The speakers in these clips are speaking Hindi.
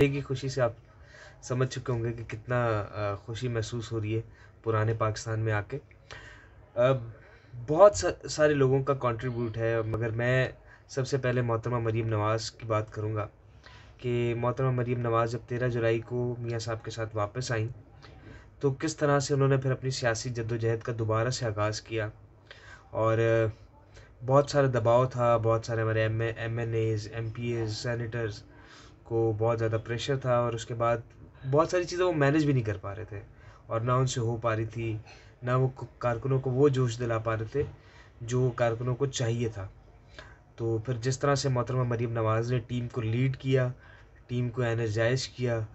की खुशी से आप समझ चुके होंगे कि कितना खुशी महसूस हो रही है पुराने पाकिस्तान में आके। अ, बहुत सारे लोगों का कंट्रीब्यूट है, मगर मैं सबसे पहले मोहतरमा मरीम नवाज़ की बात करूँगा कि मोहतरमा मरीम नवाज़ जब 13 जुलाई को मियाँ साहब के साथ वापस आईं, तो किस तरह से उन्होंने फिर अपनी सियासी जद्दोजहद का दोबारा से आगाज़ किया। और बहुत सारा दबाव था, बहुत सारे हमारे एमएनएज़, एमपीएज़, सेनेटर्स को बहुत ज़्यादा प्रेशर था, और उसके बाद बहुत सारी चीज़ें वो मैनेज भी नहीं कर पा रहे थे, और ना उनसे हो पा रही थी, ना वो कारकुनों को वो जोश दिला पा रहे थे जो कारकुनों को चाहिए था। तो फिर जिस तरह से मोहतरमा मरीम नवाज़ ने टीम को लीड किया, टीम को एनर्जाइज किया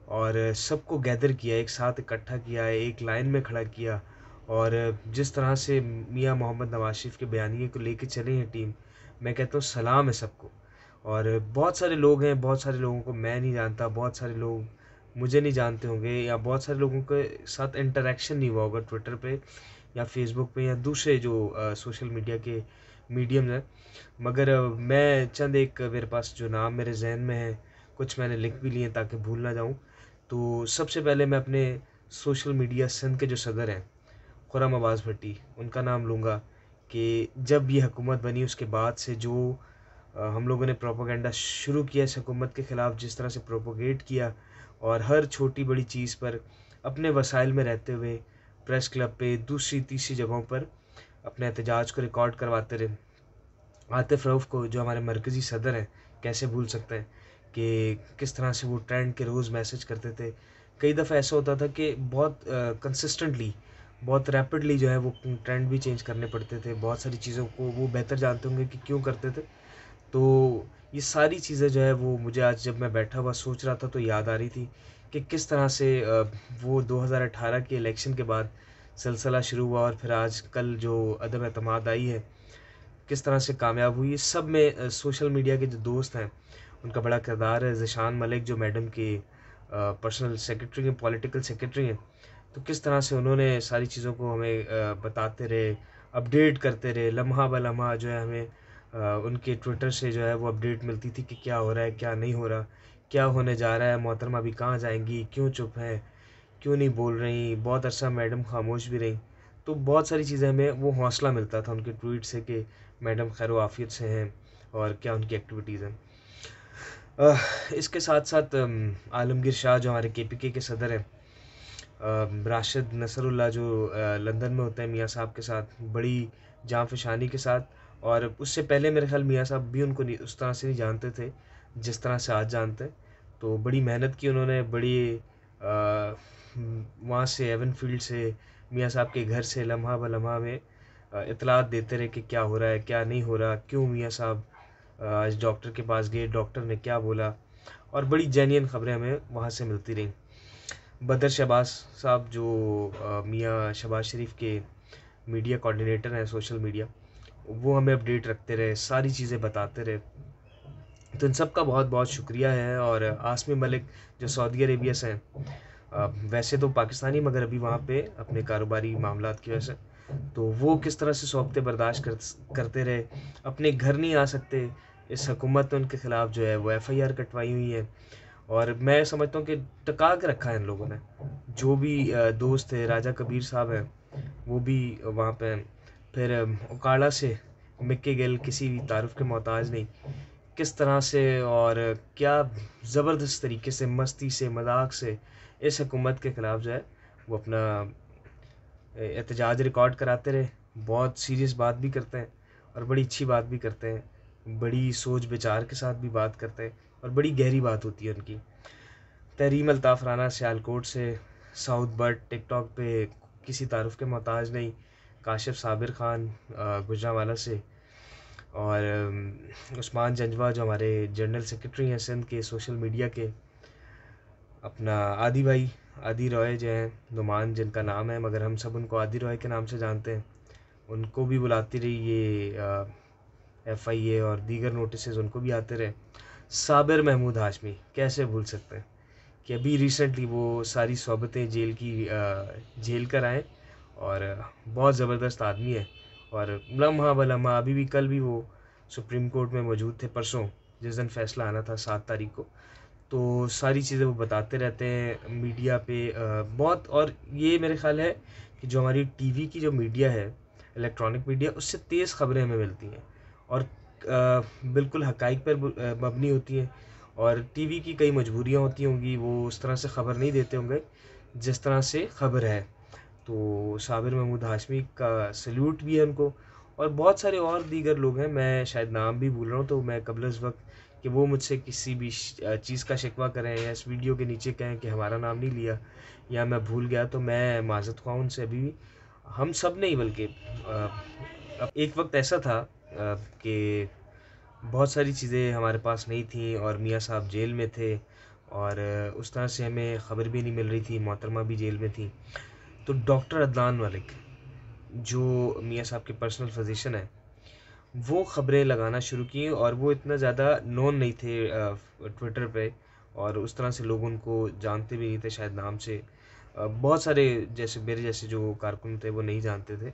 और सबको गैदर किया, एक साथ इकट्ठा किया, एक लाइन में खड़ा किया, और जिस तरह से मियाँ मोहम्मद नवाज शरीफ के बयानिए को लेके चले हैं टीम, मैं कहता हूँ सलाम है सबको। और बहुत सारे लोग हैं, बहुत सारे लोगों को मैं नहीं जानता, बहुत सारे लोग मुझे नहीं जानते होंगे, या बहुत सारे लोगों के साथ इंटरेक्शन नहीं हुआ होगा ट्विटर पे या फेसबुक पे या दूसरे जो सोशल मीडिया के मीडियम हैं। मगर मैं चंद एक मेरे पास जो नाम मेरे जहन में है, कुछ मैंने लिख भी लिए ताकि भूल ना जाऊं। तो सबसे पहले मैं अपने सोशल मीडिया सिंध के जो सदर हैं खुर्रम अब्बास भट्टी, उनका नाम लूँगा कि जब ये हुकूमत बनी उसके बाद से जो हम लोगों ने प्रोपोगंडा शुरू किया इस हुकूमत के ख़िलाफ़, जिस तरह से प्रोपोगेट किया, और हर छोटी बड़ी चीज़ पर अपने वसाइल में रहते हुए प्रेस क्लब पे दूसरी तीसरी जगहों पर अपने एहतजाज को रिकॉर्ड करवाते रहे। आतिफ रऊफ़ को जो हमारे मरकज़ी सदर हैं, कैसे भूल सकते हैं कि किस तरह से वो ट्रेंड के रोज़ मैसेज करते थे। कई दफ़ा ऐसा होता था कि बहुत कंसिस्टेंटली, बहुत रैपिडली जो है वो ट्रेंड भी चेंज करने पड़ते थे। बहुत सारी चीज़ों को वो बेहतर जानते होंगे कि क्यों करते थे। तो ये सारी चीज़ें जो है वो मुझे आज जब मैं बैठा हुआ सोच रहा था तो याद आ रही थी कि किस तरह से वो 2018 के इलेक्शन के बाद सिलसिला शुरू हुआ, और फिर आज कल जो अदम एतमाद आई है किस तरह से कामयाब हुई। इस सब में सोशल मीडिया के जो दोस्त हैं उनका बड़ा किरदार है। ज़िशान मलिक जो मैडम के पर्सनल सेक्रेटरी हैं, पॉलिटिकल सेक्रेटरी हैं, तो किस तरह से उन्होंने सारी चीज़ों को हमें बताते रहे, अपडेट करते रहे, लम्हा ब लम्हा जो है हमें उनके ट्विटर से जो है वो अपडेट मिलती थी कि क्या हो रहा है, क्या नहीं हो रहा, क्या होने जा रहा है, मोहतरमा अभी कहाँ जाएंगी, क्यों चुप हैं, क्यों नहीं बोल रही, बहुत अरसा मैडम खामोश भी रहीं। तो बहुत सारी चीज़ें हमें वो हौसला मिलता था उनके ट्वीट से कि मैडम खैर आफियत से हैं और क्या उनकी एक्टिविटीज़ हैं। इसके साथ साथ आलमगीर शाह जो हमारे केपीके के सदर हैं, राशिद नसरुल्लाह जो लंदन में होते हैं मियाँ साहब के साथ बड़ी जाँफशानी के साथ, और उससे पहले मेरे ख्याल मियाँ साहब भी उनको नहीं उस तरह से नहीं जानते थे जिस तरह से आज जानते हैं। तो बड़ी मेहनत की उन्होंने, बड़ी वहाँ से एवनफील्ड से मियाँ साहब के घर से लम्हा ब लम्हा में इत्तलात देते रहे कि क्या हो रहा है, क्या नहीं हो रहा, क्यों मियाँ साहब आज डॉक्टर के पास गए, डॉक्टर ने क्या बोला, और बड़ी जेन्युइन ख़बरें हमें वहाँ से मिलती रहीं। बदर शहबाज साहब जो मियाँ शहबाज शरीफ के मीडिया कोऑर्डिनेटर हैं सोशल मीडिया, वो हमें अपडेट रखते रहे, सारी चीज़ें बताते रहे। तो इन सब का बहुत बहुत शुक्रिया है। और आसमी मलिक जो सऊदी अरेबिया से हैं, वैसे तो पाकिस्तानी मगर अभी वहाँ पे अपने कारोबारी मामलात की वजह से, तो वो किस तरह से सौबतें बर्दाश्त करते रहे, अपने घर नहीं आ सकते, इस हुकूमत ने उनके ख़िलाफ़ जो है वो एफआईआर कटवाई हुई है। और मैं समझता हूँ कि टका के रखा है इन लोगों ने। जो भी दोस्त थे, राजा कबीर साहब हैं, वो भी वहाँ पे हैं। फिर उकाड़ा से मिक्की गिल किसी भी तारुफ के मोहताज नहीं, किस तरह से और क्या ज़बरदस्त तरीके से, मस्ती से, मजाक से इस हुकूमत के ख़िलाफ़ जो है वो अपना एहतजाज रिकॉर्ड कराते रहे। बहुत सीरियस बात भी करते हैं और बड़ी अच्छी बात भी करते हैं, बड़ी सोच विचार के साथ भी बात करते हैं, और बड़ी गहरी बात होती है उनकी। तहरीम अल्ताफ़ राना सियालकोट से, साउथ बट टिकटॉक पे किसी तारुफ के मोहताज नहीं, काशिफ साबिर ख़ान गुजरांवाला से, और उस्मान जंजवा जो हमारे जनरल सेक्रेटरी हैं सिंध के सोशल मीडिया के, अपना आदि भाई आदि रॉय जो हैं, नुमान जिनका नाम है मगर हम सब उनको आदि रॉय के नाम से जानते हैं, उनको भी बुलाती रही ये एफआईए और दीगर नोटिस उनको भी आते रहे। साबिर महमूद हाशमी कैसे भूल सकते हैं कि अभी रिसेंटली वो सारी सोबतें झेल कर आए, और बहुत ज़बरदस्त आदमी है। और लम्हा ब लम्हा अभी भी, कल भी वो सुप्रीम कोर्ट में मौजूद थे, परसों जिस दिन फ़ैसला आना था 7 तारीख को, तो सारी चीज़ें वो बताते रहते हैं मीडिया पे बहुत। और ये मेरे ख़्याल है कि जो हमारी टीवी की जो मीडिया है, इलेक्ट्रॉनिक मीडिया, उससे तेज़ ख़बरें हमें मिलती हैं और बिल्कुल हक़ाइक़ पर मबनी होती हैं। और टीवी की कई मजबूरियाँ होती होंगी, वो उस तरह से ख़बर नहीं देते होंगे जिस तरह से ख़बर है। तो साबिर महमूद हाशमी का सैल्यूट भी है उनको, और बहुत सारे और दीगर लोग हैं, मैं शायद नाम भी भूल रहा हूँ, तो मैं क़ब्ल इस वक़्त कि वो मुझसे किसी भी चीज़ का शिकवा करें या इस वीडियो के नीचे कहें कि हमारा नाम नहीं लिया या मैं भूल गया, तो मैं माज़रत ख़्वाह उनसे अभी भी। हम सब नहीं, बल्कि एक वक़्त ऐसा था कि बहुत सारी चीज़ें हमारे पास नहीं थीं और मियाँ साहब जेल में थे, और उस तरह से हमें ख़बर भी नहीं मिल रही थी, मोहतरमा भी जेल में थी। तो डॉक्टर अदनान मलिक, जो मियाँ साहब के पर्सनल फ़िज़िशियन हैं, वो ख़बरें लगाना शुरू की, और वो इतना ज़्यादा नोन नहीं थे ट्विटर पे, और उस तरह से लोग उनको जानते भी नहीं थे शायद नाम से। बहुत सारे जैसे मेरे जैसे जो कारकुन थे वो नहीं जानते थे।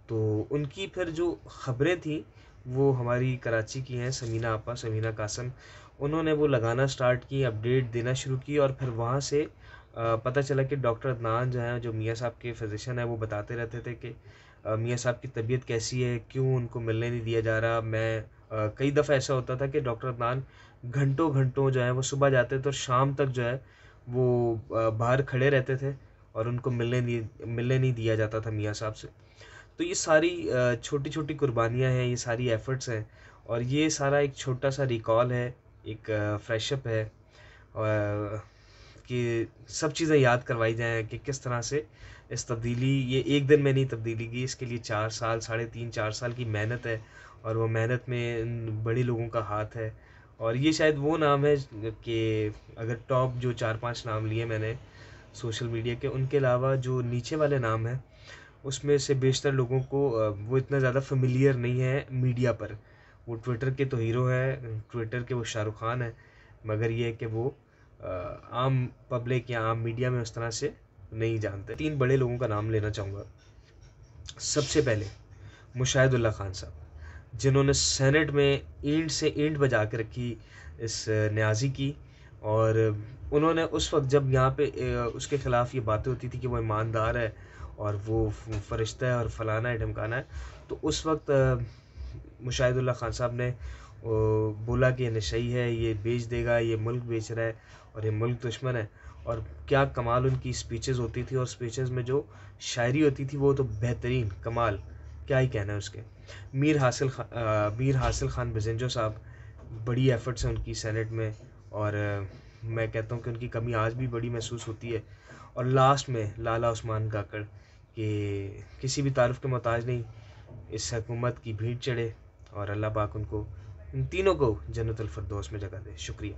तो उनकी फिर जो ख़बरें थी वो हमारी कराची की हैं, समीना आपा, समीना कासम, उन्होंने वो लगाना स्टार्ट की, अपडेट देना शुरू की, और फिर वहाँ से पता चला कि डॉक्टर अदनान जो हैं, जो मियाँ साहब के फ़िज़िशियन हैं, वो बताते रहते थे कि मियाँ साहब की तबीयत कैसी है, क्यों उनको मिलने नहीं दिया जा रहा। मैं कई दफ़ा ऐसा होता था कि डॉक्टर अदनान घंटों-घंटों जो है वो सुबह जाते थे और शाम तक जो है वो बाहर खड़े रहते थे, और उनको मिलने नहीं दिया जाता था मियाँ साहब से। तो ये सारी छोटी-छोटी कुर्बानियाँ हैं, ये सारी एफ़र्ट्स हैं, और ये सारा एक छोटा-सा रिकॉल है, एक फ्रेशअप है, कि सब चीज़ें याद करवाई जाएँ कि किस तरह से इस तब्दीली, ये एक दिन में नहीं तब्दीली की, इसके लिए 4 साल, साढ़े 3-4 साल की मेहनत है, और वो मेहनत में इन बड़े लोगों का हाथ है। और ये शायद वो नाम है कि अगर टॉप जो 4-5 नाम लिए मैंने सोशल मीडिया के, उनके अलावा जो नीचे वाले नाम हैं, उसमें से बेशतर लोगों को वो इतना ज़्यादा फ़ैमिलियर नहीं है मीडिया पर। वो ट्विटर के तो हीरो हैं, ट्विटर के वो शाहरुख़ खान हैं, मगर ये है कि वो आम पब्लिक या आम मीडिया में उस तरह से नहीं जानते। 3 बड़े लोगों का नाम लेना चाहूँगा। सबसे पहले मुशाहिदुल्लाह खान साहब, जिन्होंने सेनेट में ईंट से ईंट बजा के रखी इस न्याज़ी की, और उन्होंने उस वक़्त जब यहाँ पे उसके ख़िलाफ़ ये बातें होती थी कि वो ईमानदार है और वो फ़रिश्ता है और फ़लाना है, ढिमकाना है, तो उस वक़्त मुशाहिदुल्लाह खान साहब ने बोला कि ये नशई है, ये बेच देगा, ये मुल्क बेच रहा है और ये मुल्क दुश्मन है। और क्या कमाल उनकी स्पीचेज़ होती थी, और स्पीचेज़ में जो शायरी होती थी वो तो बेहतरीन, कमाल, क्या ही कहना है उसके। मीर हासिल खान बिज़ेंजो साहब, बड़ी एफ़र्ट्स हैं उनकी सेनेट में, और मैं कहता हूँ कि उनकी कमी आज भी बड़ी महसूस होती है। और लास्ट में लाला उस्मान काकड़, कि किसी भी तारीफ़ के मोहताज नहीं, इस हुकूमत की भीड़ चढ़े, और अल्लाह पाक उनको, इन तीनों को जन्नतुल फ़िरदौस में जगह दे। शुक्रिया।